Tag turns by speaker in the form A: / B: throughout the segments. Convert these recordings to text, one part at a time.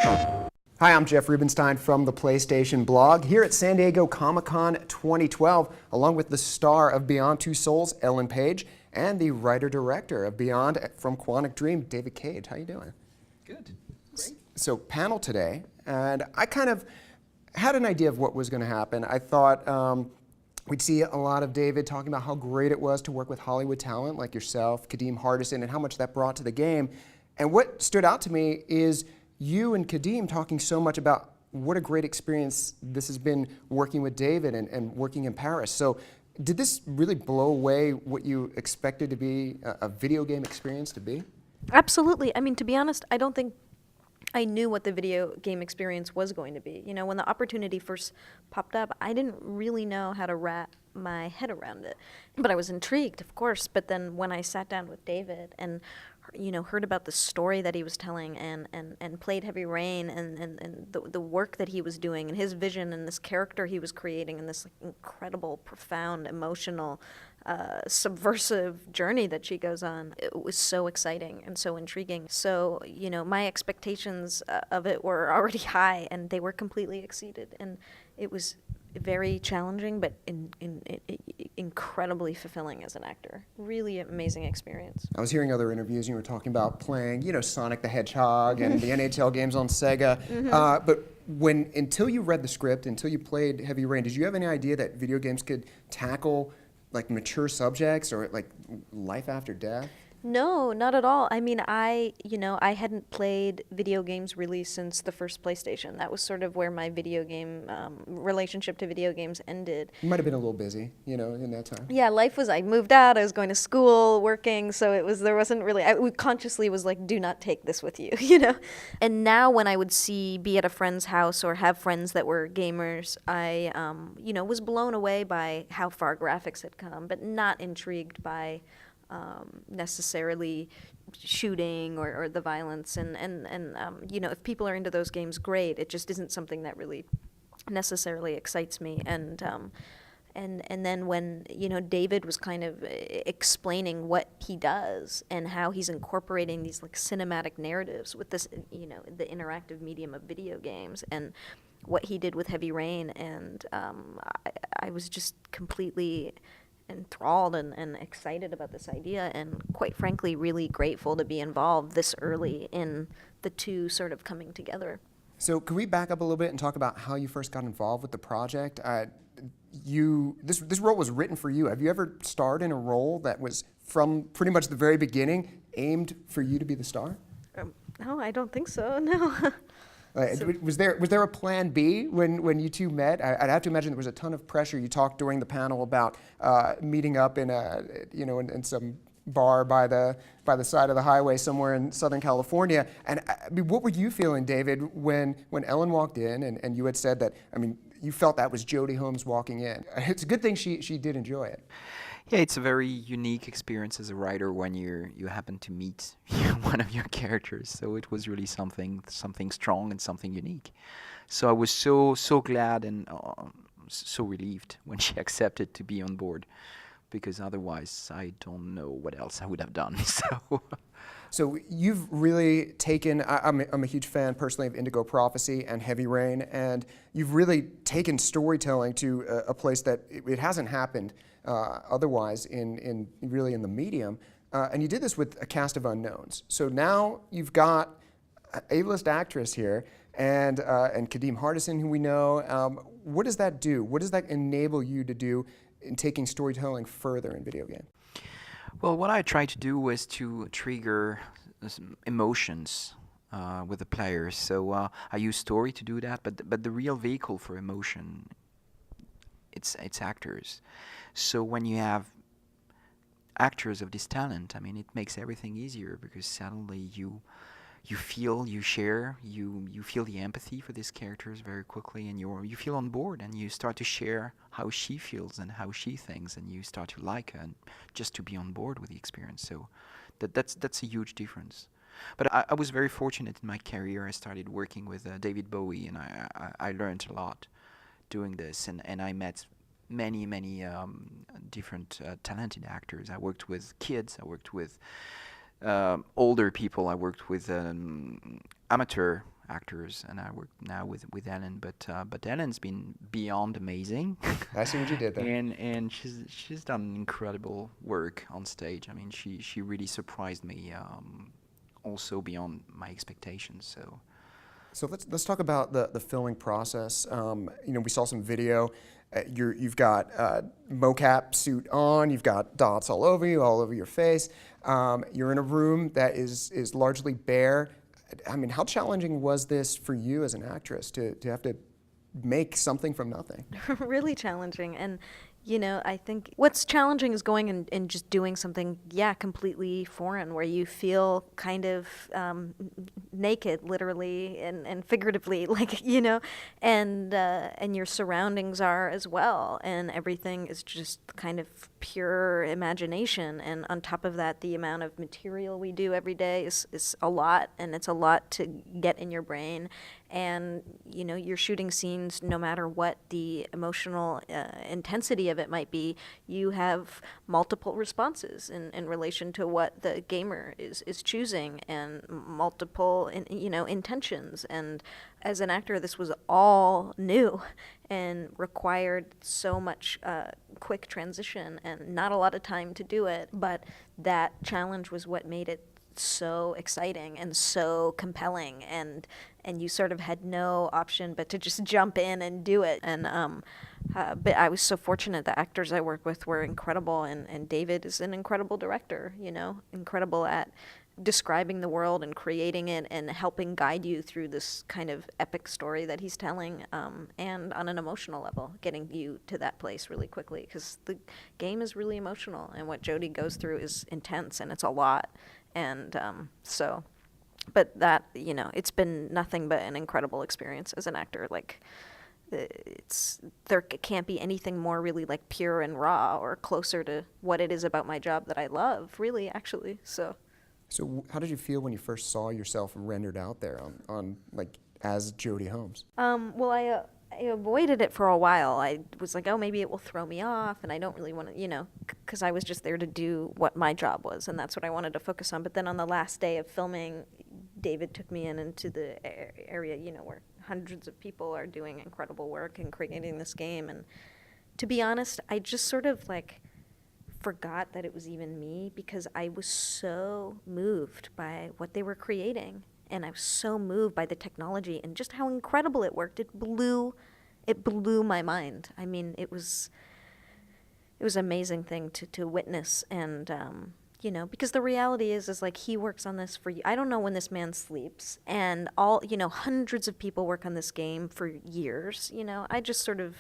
A: Hi, I'm Jeff Rubenstein from the PlayStation blog here at San Diego Comic-Con 2012, along with the star of Beyond Two Souls, Ellen Page, and the writer-director of Beyond from Quantic Dream, David Cage. How you doing?
B: Good. Great.
A: So, panel today, and I kind of had an idea of what was going to happen. I thought we'd see a lot of David talking about how great it was to work with Hollywood talent like yourself, Kadeem Hardison, and how much that brought to the game. And what stood out to me is you and Kadeem talking so much about what a great experience this has been working with David and working in Paris. So did this really blow away what you expected to be a video game experience to be?
C: Absolutely. I mean, to be honest, I don't think I knew what the video game experience was going to be. You know, when the opportunity first popped up, I didn't really know how to wrap my head around it. But I was intrigued, of course. But then when I sat down with David and heard about the story that he was telling and played Heavy Rain and the work that he was doing and his vision and this character he was creating and this incredible, profound, emotional, subversive journey that she goes on, it was so exciting and so intriguing. So, my expectations of it were already high and they were completely exceeded. And it was very challenging, but incredibly fulfilling as an actor. Really amazing experience.
A: I was hearing other interviews, and you were talking about playing, Sonic the Hedgehog and the NHL games on Sega. But until you read the script, until you played Heavy Rain, did you have any idea that video games could tackle like mature subjects or like life after death?
C: No, not at all. I mean, I hadn't played video games really since the first PlayStation. That was sort of where my video game relationship to video games ended.
A: You might have been a little busy, in that time.
C: Yeah, I moved out, I was going to school, working, so there wasn't really, I consciously was like, do not take this with you, And now when I would be at a friend's house or have friends that were gamers, I, was blown away by how far graphics had come, but not intrigued by necessarily shooting or the violence and if people are into those games, great. It just isn't something that really necessarily excites me. And then when David was kind of explaining what he does and how he's incorporating these like cinematic narratives with this the interactive medium of video games and what he did with Heavy Rain, and I was just completely enthralled and excited about this idea, and quite frankly really grateful to be involved this early in the two sort of coming together.
A: So can we back up a little bit and talk about how you first got involved with the project? This role was written for you. Have you ever starred in a role that was from pretty much the very beginning aimed for you to be the star?
C: No, I don't think so, no.
A: Was there a plan B when you two met? I'd have to imagine there was a ton of pressure. You talked during the panel about meeting up in in some bar by the side of the highway somewhere in Southern California. And I mean, what were you feeling, David, when Ellen walked in and you had said that? I mean, you felt that was Jodie Holmes walking in. It's a good thing she did enjoy it.
B: Yeah, it's a very unique experience as a writer when you happen to meet one of your characters. So it was really something strong and something unique. So I was so glad and so relieved when she accepted to be on board, because otherwise I don't know what else I would have done.
A: So you've really taken, I'm a huge fan personally of Indigo Prophecy and Heavy Rain, and you've really taken storytelling to a place that it hasn't happened otherwise in the medium. And you did this with a cast of unknowns. So now you've got an A-list actress here and Kadeem Hardison, who we know. What does that do? What does that enable you to do in taking storytelling further in video game?
B: Well, what I tried to do was to trigger some emotions with the players. So I use story to do that, but the real vehicle for emotion, it's actors. So when you have actors of this talent, I mean, it makes everything easier, because suddenly you feel, you share, you feel the empathy for these characters very quickly, and you feel on board, and you start to share how she feels and how she thinks, and you start to like her and just to be on board with the experience. So that's a huge difference. But I was very fortunate in my career. I started working with David Bowie, and I learned a lot doing this, and I met many different talented actors. I worked with kids, I worked with older people, I worked with amateur actors, and I work now with Ellen. But Ellen's been beyond amazing.
A: I see what you did there.
B: And she's done incredible work on stage. I mean, she really surprised me, also beyond my expectations.
A: So let's talk about the filming process. We saw some video. You've got mocap suit on. You've got dots all over you, all over your face. You're in a room that is largely bare. I mean, how challenging was this for you as an actress to have to make something from nothing?
C: Really challenging. And, I think what's challenging is going and just doing something, completely foreign, where you feel kind of naked, literally and figuratively, and your surroundings are as well. And everything is just kind of pure imagination. And on top of that, the amount of material we do every day is a lot, and it's a lot to get in your brain. And, you're shooting scenes no matter what the emotional intensity of it might be. You have multiple responses in relation to what the gamer is choosing, and multiple, intentions. And as an actor, this was all new and required so much quick transition and not a lot of time to do it. But that challenge was what made it so exciting and so compelling, and you sort of had no option but to just jump in and do it. And but I was so fortunate. The actors I worked with were incredible, and David is an incredible director, incredible at describing the world and creating it and helping guide you through this kind of epic story that he's telling, and on an emotional level, getting you to that place really quickly, because the game is really emotional, and what Jodie goes through is intense, and it's a lot. And but that, it's been nothing but an incredible experience as an actor. There can't be anything more really pure and raw or closer to what it is about my job that I love, really, actually. So
A: how did you feel when you first saw yourself rendered out there on as Jodie Holmes?
C: Well, I avoided it for a while. I was like, oh, maybe it will throw me off, and I don't really want to, because I was just there to do what my job was, and that's what I wanted to focus on. But then on the last day of filming, David took me into the area, where hundreds of people are doing incredible work and creating this game. And to be honest, I just sort of forgot that it was even me, because I was so moved by what they were creating. And I was so moved by the technology and just how incredible it worked. It blew my mind. I mean, it was an amazing thing to witness. And, because the reality is he works on this for, I don't know when this man sleeps. And hundreds of people work on this game for years. I just sort of,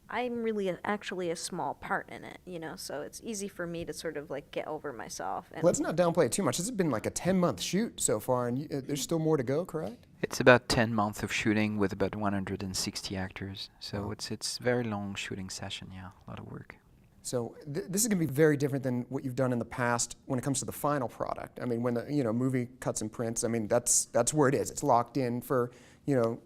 C: I'm really actually a small part in it, so it's easy for me to sort of get over myself. And
A: Let's not downplay it too much. This has been a 10-month shoot so far, and there's still more to go, correct?
B: It's about 10 months of shooting with about 160 actors. So it's very long shooting session, a lot of work.
A: So this is going to be very different than what you've done in the past when it comes to the final product. I mean, when the movie cuts and prints, I mean that's where it is. It's locked in for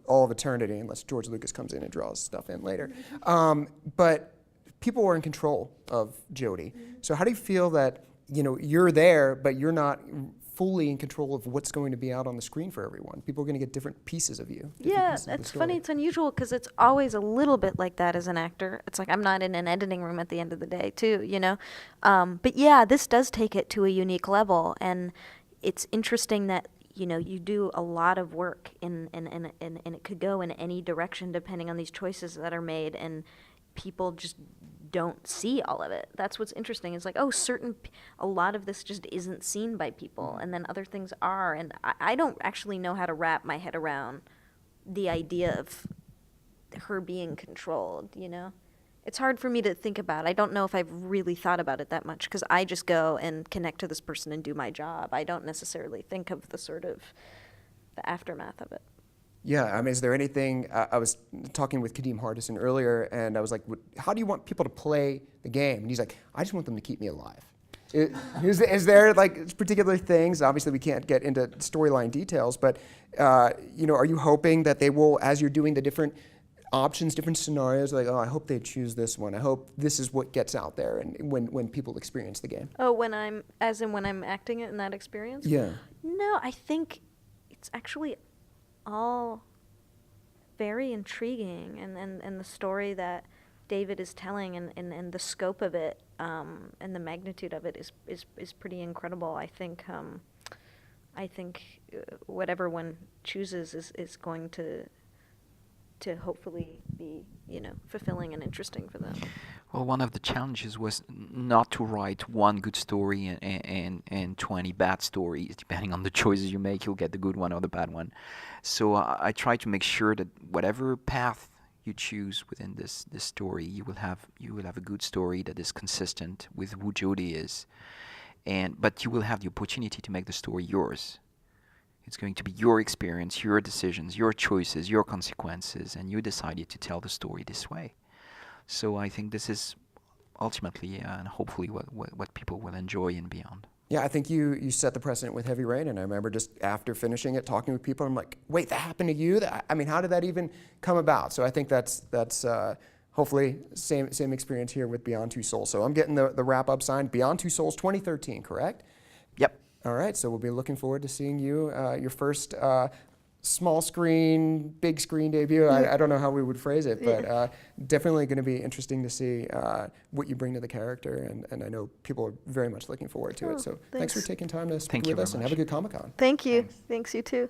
A: all of eternity, unless George Lucas comes in and draws stuff in later. But people are in control of Jodie. So how do you feel that you're there, but you're not fully in control of what's going to be out on the screen for everyone? People are going to get different pieces of you.
C: Yeah, it's funny. It's unusual because it's always a little bit like that as an actor. It's I'm not in an editing room at the end of the day, too. But yeah, this does take it to a unique level, and it's interesting that you do a lot of work and it could go in any direction depending on these choices that are made, and people just don't see all of it. That's what's interesting. It's a lot of this just isn't seen by people, and then other things are, and I don't actually know how to wrap my head around the idea of her being controlled, It's hard for me to think about. I don't know if I've really thought about it that much, because I just go and connect to this person and do my job. I don't necessarily think of the sort of the aftermath of it.
A: Yeah, I mean, is there anything, I was talking with Kadeem Hardison earlier, and I was like, how do you want people to play the game? And he's like, I just want them to keep me alive. Is there particular things, obviously we can't get into storyline details, but are you hoping that they will, as you're doing the different options, different scenarios, I hope they choose this one. I hope this is what gets out there and when people experience the game.
C: Oh, when I'm acting it in that experience?
A: Yeah.
C: No, I think it's actually all very intriguing, and the story that David is telling and the scope of it and the magnitude of it is pretty incredible. I think whatever one chooses is going to hopefully be, fulfilling and interesting for them.
B: Well, one of the challenges was not to write one good story and 20 bad stories. Depending on the choices you make, you'll get the good one or the bad one. So I try to make sure that whatever path you choose within this story, you will have a good story that is consistent with who Jodie is, but you will have the opportunity to make the story yours. It's going to be your experience, your decisions, your choices, your consequences, and you decided to tell the story this way. So I think this is ultimately and hopefully what people will enjoy and beyond.
A: Yeah, I think you set the precedent with Heavy Rain, and I remember just after finishing it, talking with people, I'm like, wait, that happened to you? I mean, how did that even come about? So I think that's hopefully same experience here with Beyond Two Souls. So I'm getting the wrap-up sign, Beyond Two Souls 2013, correct?
B: Yep.
A: All right, so we'll be looking forward to seeing you, your first small screen, big screen debut. I don't know how we would phrase it, but definitely going to be interesting to see what you bring to the character, and I know people are very much looking forward to it. So thanks for taking time to speak with us, and have a good Comic-Con.
C: Thank you. Thanks, you too.